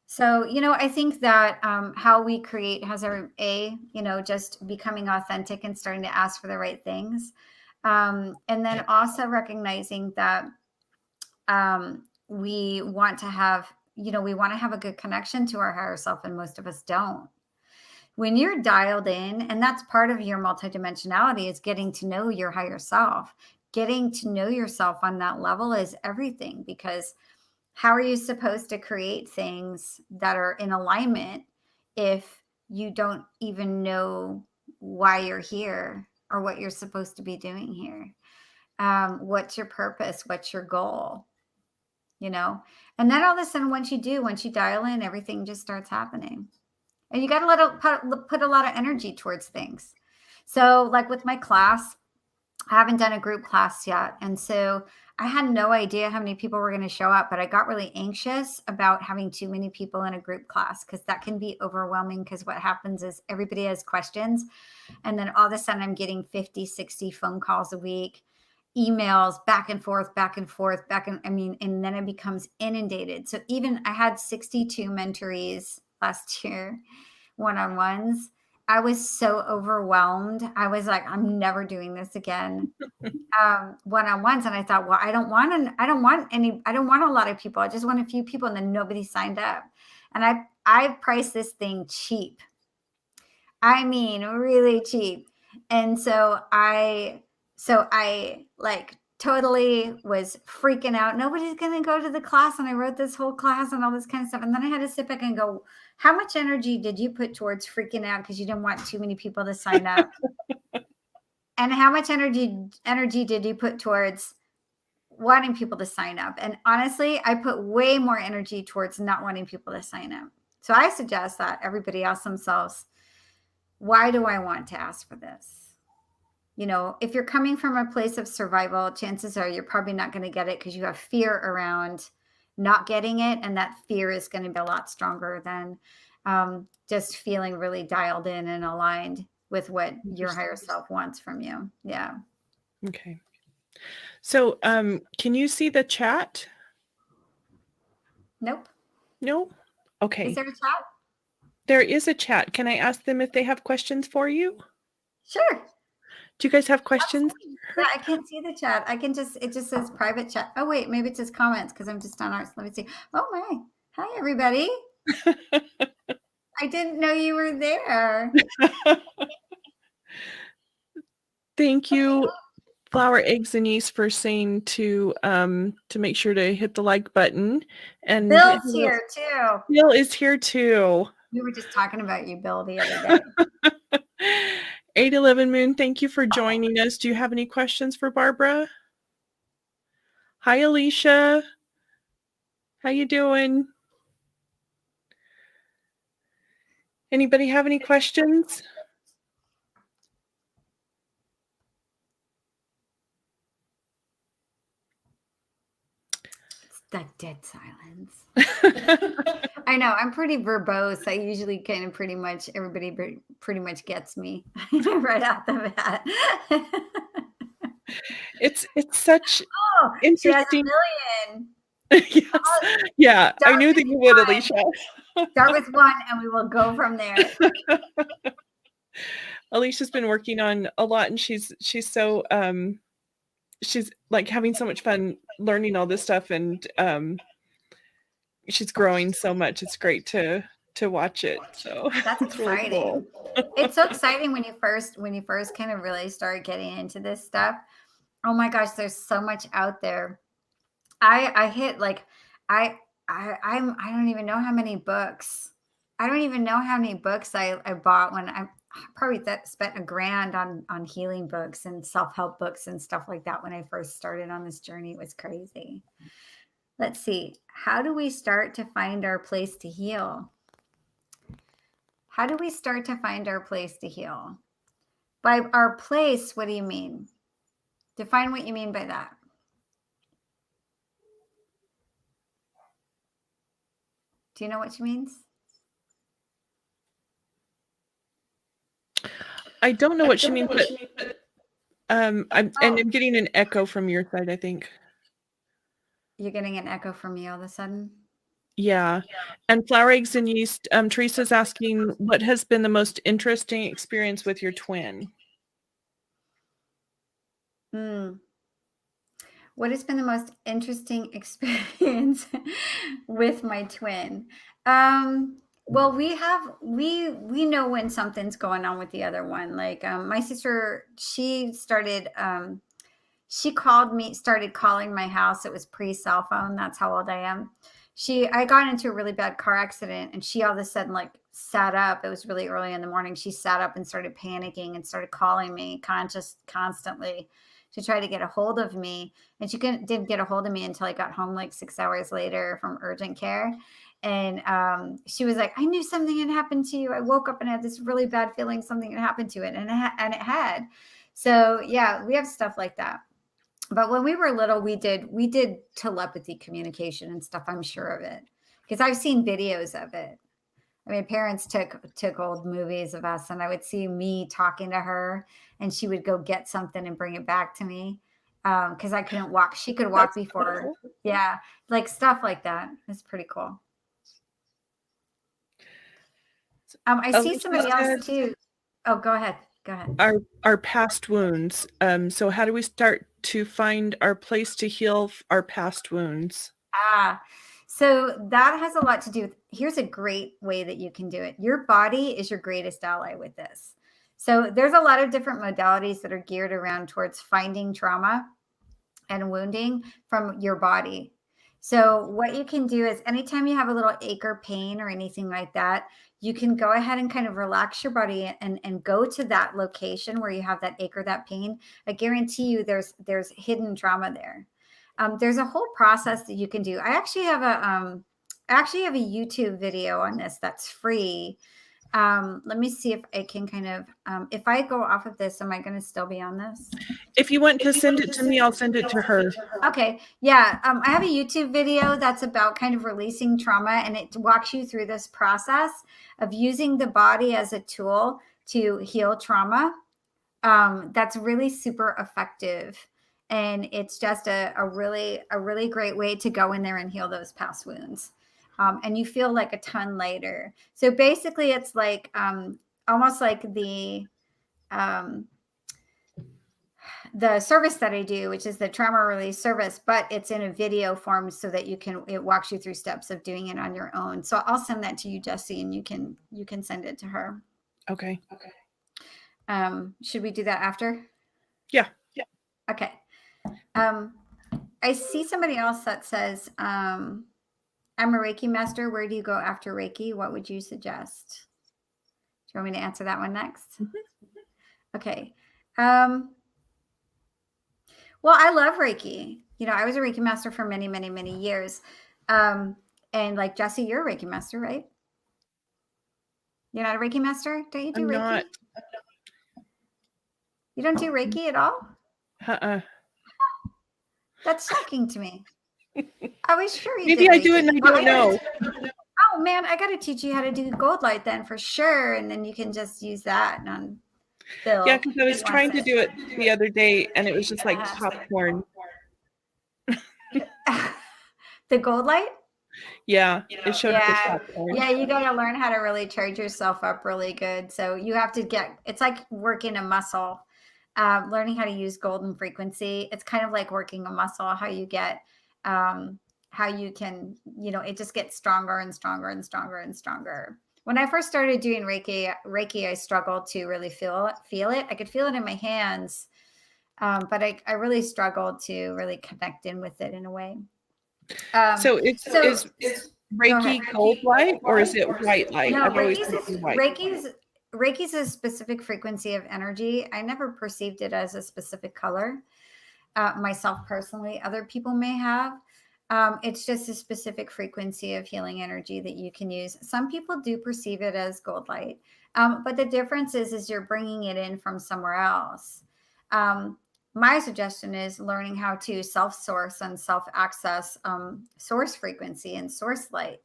So, I think that how we create has just becoming authentic and starting to ask for the right things. And then also recognizing that we want to have a good connection to our higher self, and most of us don't. When you're dialed in, and that's part of your multidimensionality, is getting to know your higher self. Getting to know yourself on that level is everything, because how are you supposed to create things that are in alignment if you don't even know why you're here or what you're supposed to be doing here? What's your purpose? What's your goal? And then all of a sudden, once you dial in, everything just starts happening. And you got to put a lot of energy towards things. So like with my class, I haven't done a group class yet. And so I had no idea how many people were going to show up, but I got really anxious about having too many people in a group class, because that can be overwhelming, because what happens is everybody has questions. And then all of a sudden I'm getting 50, 60 phone calls a week, emails back and forth, and then it becomes inundated. So even I had 62 mentorees last year, one-on-ones, I was so overwhelmed. I was like, I'm never doing this again. One-on-ones. And I thought, well, I don't want a lot of people. I just want a few people. And then nobody signed up. And I priced this thing cheap. I mean, really cheap. And so I like totally was freaking out. Nobody's going to go to the class. And I wrote this whole class and all this kind of stuff. And then I had to sit back and go, how much energy did you put towards freaking out because you didn't want too many people to sign up? And how much energy did you put towards wanting people to sign up? And honestly, I put way more energy towards not wanting people to sign up. So I suggest that everybody ask themselves, why do I want to ask for this? You know, if you're coming from a place of survival, chances are you're probably not going to get it because you have fear around not getting it. And that fear is going to be a lot stronger than just feeling really dialed in and aligned with what your higher self wants from you. Yeah. Okay. So, can you see the chat? Nope. No? Okay. Is there a chat? There is a chat. Can I ask them if they have questions for you? Sure. Do you guys have questions? Yeah, I can't see the chat. It just says private chat. Oh, wait, maybe it says comments because I'm just on ours. Let me see. Oh, my. Hi, everybody. I didn't know you were there. Thank you, Flower, Eggs, and Yeast, for saying to make sure to hit the like button. And Bill's here, too. Bill is here, too. We were just talking about you, Bill, the other day. 811 Moon, thank you for joining us. Do you have any questions for Barbara? Hi, Alicia. How you doing? Anybody have any questions? It's that dead silence. I know. I'm pretty verbose. I usually kind of everybody pretty much gets me right off the bat. It's such interesting. She has $1 million. Yes. Yeah, I knew that you would, Alicia. Start with one and we will go from there. Alicia's been working on a lot, and she's so she's like having so much fun learning all this stuff, and she's growing so much. It's great to watch it. So that's exciting. Really cool. It's so exciting when you first kind of really start getting into this stuff. Oh my gosh, there's so much out there. I hit like I don't even know how many books. I don't even know how many books I bought when I probably spent $1,000 on healing books and self-help books and stuff like that when I first started on this journey. It was crazy. Let's see. How do we start to find our place to heal? How do we start to find our place to heal? By our place, what do you mean? Define what you mean by that. Do you know what she means? I don't know what she means, but I'm getting an echo from your side, I think. You're getting an echo from me all of a sudden? Yeah. And Flower, Eggs, and Yeast, Teresa's asking, what has been the most interesting experience with your twin? What has been the most interesting experience with my twin? Well, we know when something's going on with the other one. Like my sister, she started calling my house. It was pre-cell phone. That's how old I am. I got into a really bad car accident, and she all of a sudden like sat up. It was really early in the morning. She sat up and started panicking and started calling me constantly to try to get a hold of me. And she didn't get a hold of me until I got home like 6 hours later from urgent care. And she was like, I knew something had happened to you. I woke up and had this really bad feeling something had happened to it. And it had. So yeah, we have stuff like that. But when we were little, we did telepathy communication and stuff. I'm sure of it because I've seen videos of it. I mean, parents took old movies of us, and I would see me talking to her, and she would go get something and bring it back to me because I couldn't walk. She could walk before. Yeah, like stuff like that. It's pretty cool. I see somebody else too. Oh, go ahead. Go ahead. our past wounds. So how do we start to find our place to heal our past wounds? So that has a lot to do with, here's a great way that you can do it. Your body is your greatest ally with this. So there's a lot of different modalities that are geared around towards finding trauma and wounding from your body. So what you can do is anytime you have a little ache or pain or anything like that, you can go ahead and kind of relax your body and go to that location where you have that ache or that pain. I guarantee you there's hidden trauma there. There's a whole process that you can do. I actually have a YouTube video on this that's free. Let me see if I can kind of, if I go off of this, am I going to still be on this? If you want to send it to me, I'll send it to her. Okay. Yeah. I have a YouTube video that's about kind of releasing trauma, and it walks you through this process of using the body as a tool to heal trauma. That's really super effective. And it's just a really great way to go in there and heal those past wounds. And you feel like a ton lighter. So basically it's like, almost like the service that I do, which is the trauma release service, but it's in a video form so that it walks you through steps of doing it on your own. So I'll send that to you, Jessie, and you can send it to her. Okay. Should we do that after? Yeah. Okay. I see somebody else that says, I'm a Reiki master. Where do you go after Reiki? What would you suggest? Do you want me to answer that one next? Mm-hmm. Okay. Well, I love Reiki. I was a Reiki master for many, many, many years. And like Jessie, you're a Reiki master, right? You're not a Reiki master? Don't you do Reiki? Not. You don't do Reiki at all? That's shocking to me. I was sure you Maybe did I do it and I don't know. Oh man, I got to teach you how to do gold light then for sure, and then you can just use that on Bill. Yeah, because I was trying to do it the other day, and it was just like popcorn. The gold light? Yeah, it showed up as popcorn. Yeah, you got to learn how to really charge yourself up really good. So you have to it's like working a muscle. Learning how to use golden frequency. It's kind of like working a muscle, how you get, how you can, it just gets stronger and stronger and stronger and stronger. When I first started doing Reiki, I struggled to really feel it. I could feel it in my hands, but I really struggled to really connect in with it in a way. So is Reiki gold light or is it white light? No, I've always thinking white. Reiki's a specific frequency of energy. I never perceived it as a specific color myself personally. Other people may have. It's just a specific frequency of healing energy that you can use. Some people do perceive it as gold light, but the difference is you're bringing it in from somewhere else. My suggestion is learning how to self-source and self-access source frequency and source light.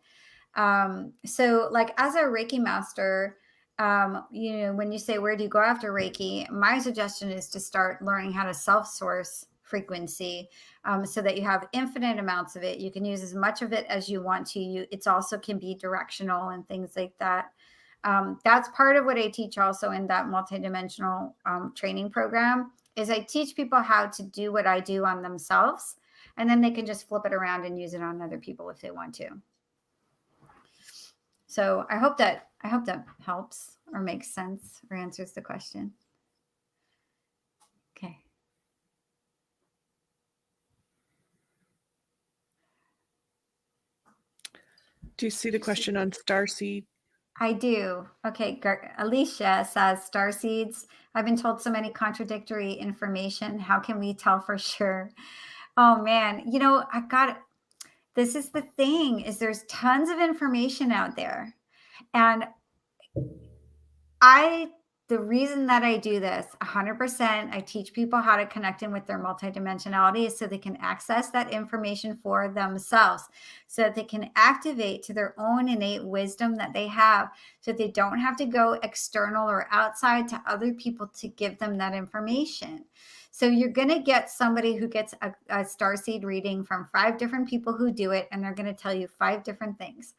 So like as a Reiki master, when you say, where do you go after Reiki? My suggestion is to start learning how to self-source frequency so that you have infinite amounts of it. You can use as much of it as you want to. It's also can be directional and things like that. That's part of what I teach also in that multidimensional training program is I teach people how to do what I do on themselves, and then they can just flip it around and use it on other people if they want to. So I hope that helps or makes sense or answers the question. Okay. Do you see the question on Starseed? I do. Okay. Alicia says, Starseeds. I've been told so many contradictory information. How can we tell for sure? Oh man, this is the thing is there's tons of information out there. And the reason that I do this 100%, I teach people how to connect in with their multidimensionality is so they can access that information for themselves, so that they can activate to their own innate wisdom that they have, so they don't have to go external or outside to other people to give them that information. So you're going to get somebody who gets a starseed reading from 5 different people who do it, and they're going to tell you 5 different things.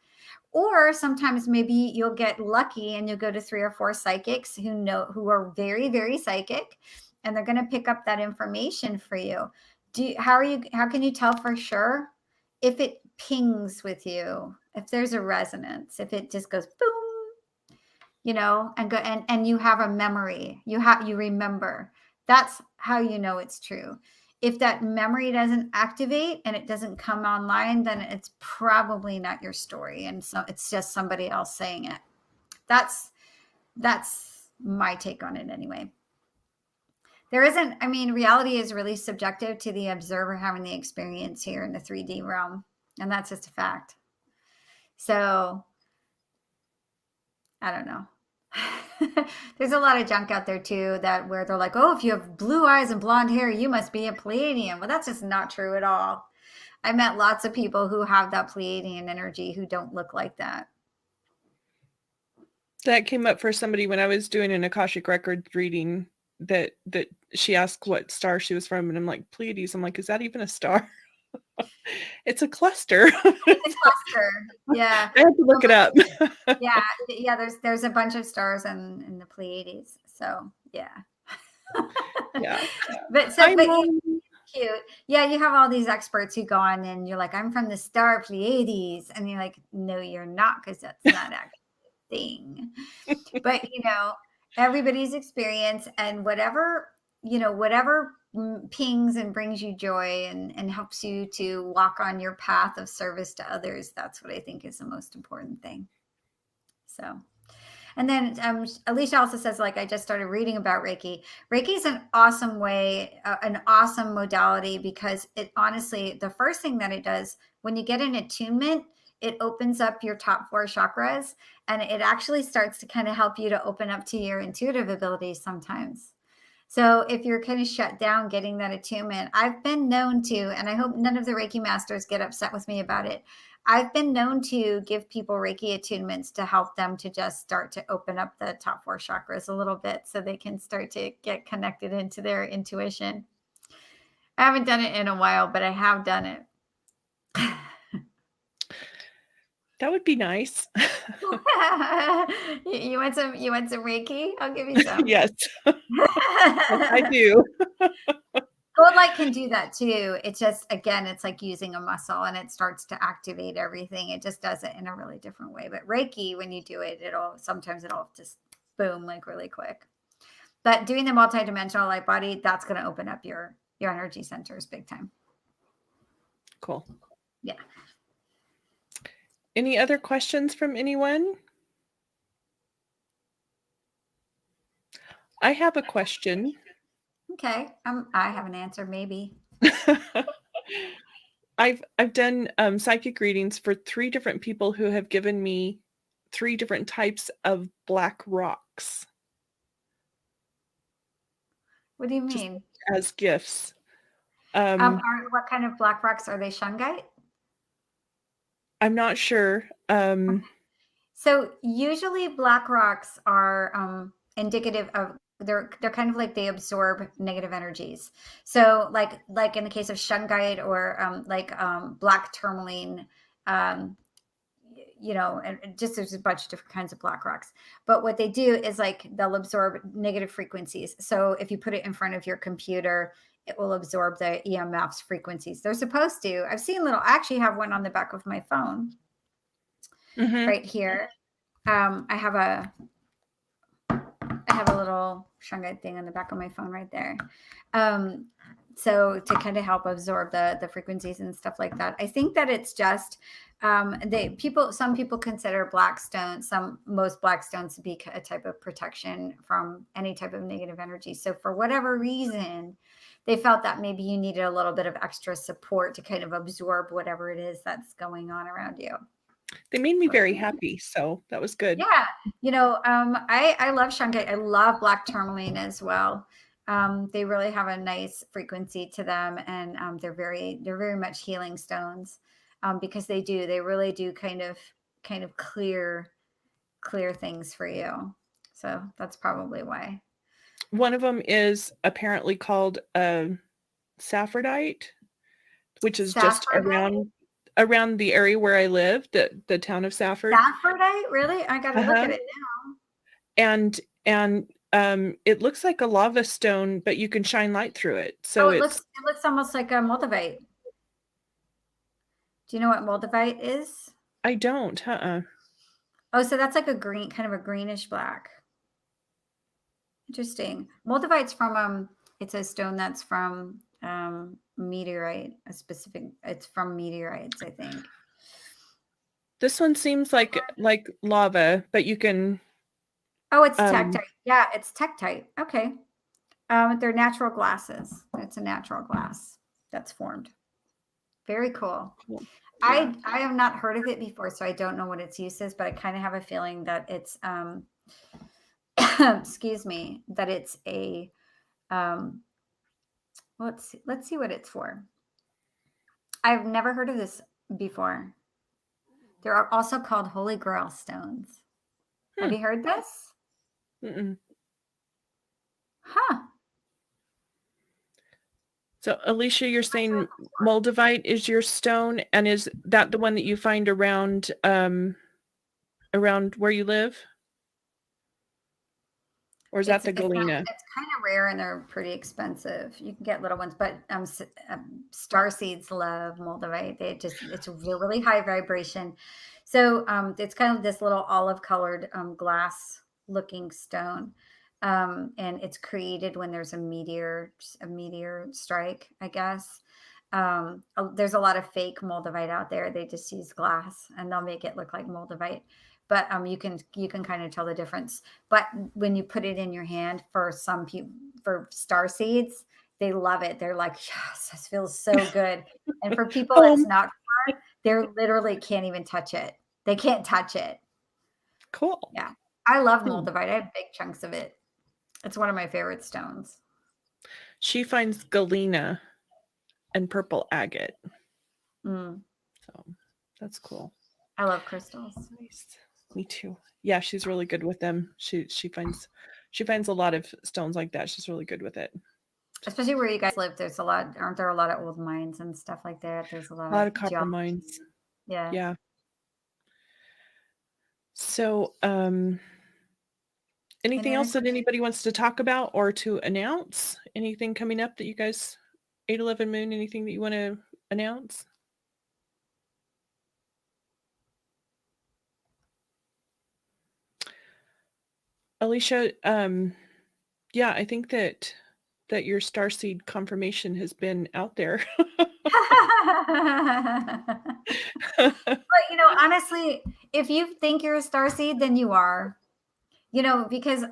Or sometimes maybe you'll get lucky and you'll go to 3 or 4 psychics who are very, very psychic, and they're going to pick up that information for you. How can you tell for sure? If it pings with you, if there's a resonance, if it just goes boom, and you have a memory, you remember. That's how you know it's true. If that memory doesn't activate and it doesn't come online, then it's probably not your story, and so it's just somebody else saying it. That's my take on it anyway. Reality is really subjective to the observer having the experience here in the 3D realm, and that's just a fact. So I don't know. There's a lot of junk out there too where they're like, oh, if you have blue eyes and blonde hair, you must be a Pleiadian. Well, that's just not true at all. I met lots of people who have that Pleiadian energy who don't look like that. That came up for somebody when I was doing an Akashic Records reading, that she asked what star she was from, and I'm like, Pleiades. I'm like, is that even a star? It's a cluster. It's a cluster. Yeah. I have to look it up. Yeah. There's a bunch of stars in the Pleiades. So yeah. Yeah. But cute. Yeah, you have all these experts who go on and you're like, I'm from the star Pleiades. And you're like, no, you're not, because that's not actually a thing. But everybody's experience, and whatever pings and brings you joy and helps you to walk on your path of service to others, that's what I think is the most important thing. So, and then Alicia also says, like, I just started reading about Reiki. Reiki is an awesome way, an awesome modality, because it honestly, the first thing that it does when you get an attunement, it opens up your top 4 chakras, and it actually starts to kind of help you to open up to your intuitive abilities sometimes. So if you're kind of shut down getting that attunement, I've been known to, and I hope none of the Reiki masters get upset with me about it, I've been known to give people Reiki attunements to help them to just start to open up the top 4 chakras a little bit so they can start to get connected into their intuition. I haven't done it in a while, but I have done it. That would be nice. You want some Reiki? I'll give you some. Yes. I do. Gold light can do that too. It's just, again, it's like using a muscle, and it starts to activate everything. It just does it in a really different way. But Reiki, when you do it, sometimes it'll just boom, like really quick. But doing the multidimensional light body, that's going to open up your energy centers big time. Cool. Yeah. Any other questions from anyone? I have a question. Okay. I have an answer, maybe. I've done psychic readings for 3 different people who have given me 3 different types of black rocks. What do you mean? As gifts. What kind of black rocks are they? Shungite? I'm not sure. So usually black rocks are indicative of, they're kind of like, they absorb negative energies. So like in the case of shungite, or black tourmaline, and just, there's a bunch of different kinds of black rocks. But what they do is, like, they'll absorb negative frequencies. So if you put it in front of your computer, it will absorb the EMFs frequencies. They're supposed to. I've seen I actually have one on the back of my phone. Mm-hmm. Right here. I have a little shungite thing on the back of my phone right there. So to kind of help absorb the frequencies and stuff like that. I think that it's just some people consider most black stones to be a type of protection from any type of negative energy. So for whatever reason, they felt that maybe you needed a little bit of extra support to kind of absorb whatever it is that's going on around you. They made me very happy, so that was good. Yeah, I love shungite. I love black tourmaline as well. They really have a nice frequency to them, and they're very much healing stones, because they really do kind of clear things for you. So that's probably why. One of them is apparently called Saffronite, which is just around around the area where I live, the town of Safford. Saffronite, really? I got to look at it now. And it looks like a lava stone, but you can shine light through it. So it looks almost like a Multivite. Do you know what Multivite is? I don't. Oh, so that's like a green, kind of a greenish black. Interesting. Multivite's from it's a stone that's from meteorite, it's from meteorites, I think. This one seems like lava, but you can. Oh, it's Tektite. Yeah, it's Tektite. Okay. They're natural glasses. It's a natural glass that's formed. Very cool. Cool. Yeah. I have not heard of it before, so I don't know what its use is, but I kind of have a feeling that it's excuse me, that it's a let's see what it's for. I've never heard of this before. They're also called Holy Grail stones. Have you heard this? Mm-mm. Huh. So Alicia, you're saying Moldavite is your stone, and is that the one that you find around where you live? Or is that the galena? It's kind of rare and they're pretty expensive. You can get little ones, but starseeds love Moldavite. It's a really high vibration. So it's kind of this little olive colored glass looking stone. And it's created when there's a meteor strike, I guess. There's a lot of fake Moldavite out there. They just use glass and they'll make it look like Moldavite. But you can kind of tell the difference. But when you put it in your hand, for some people, for starseeds, they love it. They're like, yes, this feels so good. And for people that's not for, they literally can't even touch it. They can't touch it. Cool. Yeah. I love Moldavite. I have big chunks of it. It's one of my favorite stones. She finds galena and purple agate. So that's cool. I love crystals. Nice. Me too. Yeah, she's really good with them. She finds a lot of stones like that. She's really good with it. Especially where you guys live, aren't there a lot of old mines and stuff like that? There's a lot of copper mines. Yeah. Yeah. So, anything else that anybody wants to talk about or to announce? Anything coming up that you guys, 8/11 Moon, anything that you want to announce? Alicia, yeah, I think that your Starseed Confirmation has been out there. But honestly, if you think you're a starseed, then you are. Because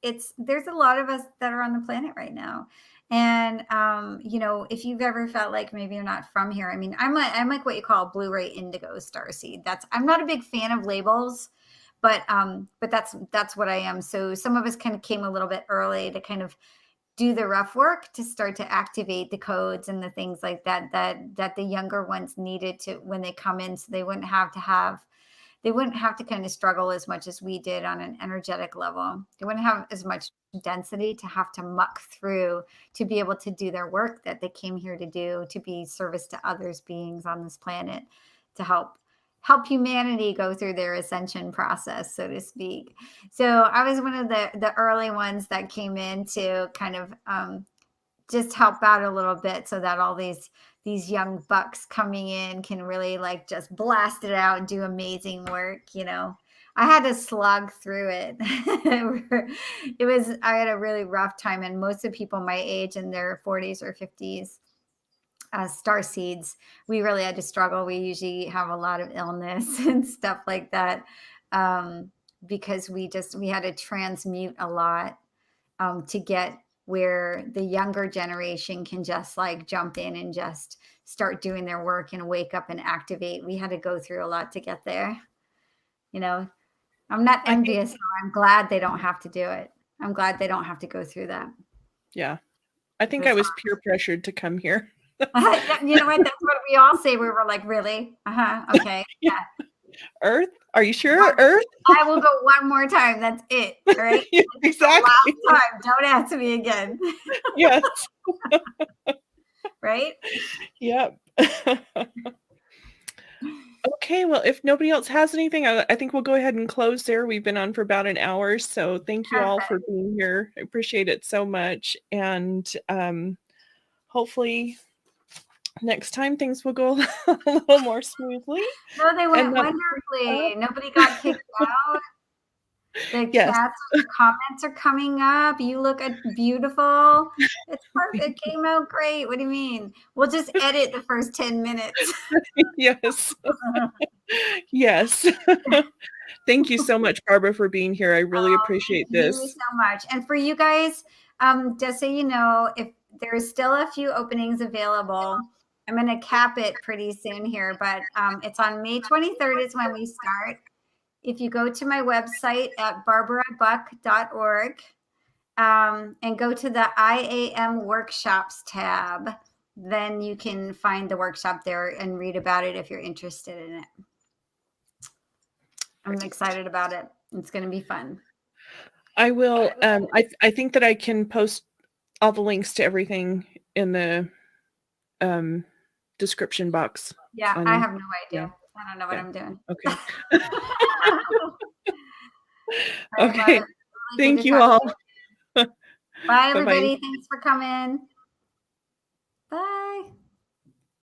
it's there's a lot of us that are on the planet right now. And if you've ever felt like maybe you're not from here, I mean, I'm like what you call blue-ray indigo starseed. I'm not a big fan of labels, but that's what I am. So some of us kind of came a little bit early to kind of do the rough work to start to activate the codes and the things like that the younger ones needed to when they come in, so they wouldn't have to kind of struggle as much as we did on an energetic level. They wouldn't have as much density to have to muck through to be able to do their work that they came here to do, to be service to others beings on this planet, to help humanity go through their ascension process, so to speak. So I was one of the early ones that came in to kind of just help out a little bit, so that all these young bucks coming in can really like just blast it out and do amazing work. I had to slog through it. I had a really rough time, and most of the people my age in their 40s or 50s, starseeds, we really had to struggle. We usually have a lot of illness and stuff like that, because we had to transmute a lot to get where the younger generation can just like jump in and just start doing their work and wake up and activate. We had to go through a lot to get there. I'm not envious. I'm glad they don't have to do it. I'm glad they don't have to go through that. Yeah. I think I was peer pressured to come here. You know what? That's what we all say. We were like, really? Okay. Yeah. Earth? Are you sure? Earth? I will go one more time. That's it. Right? Yeah, exactly. Last time. Don't ask me again. Yes. Right? Yep. Okay, well, if nobody else has anything, I think we'll go ahead and close there. We've been on for about an hour, so thank you all for being here. I appreciate it so much, and hopefully next time things will go a little more smoothly. No, they went And wonderfully. Nobody got kicked out. The yes, comments are coming up. You look beautiful. It's perfect. It came out great. What do you mean? We'll just edit the first 10 minutes. yes, yes. Thank you so much, Barbara, for being here. I really appreciate this. Thank you so much. And for you guys, just so you know, if there's still a few openings available, I'm going to cap it pretty soon here, but it's on May 23rd is when we start. If you go to my website at barbarabuck.org and go to the IAM workshops tab, then you can find the workshop there and read about it if you're interested in it. I'm excited about it. It's going to be fun. I will. I think that I can post all the links to everything in the description box. Yeah, I have no idea. Yeah. I don't know what I'm doing. Okay. Okay. Really thank you all. Bye, everybody. Thanks for coming. Bye.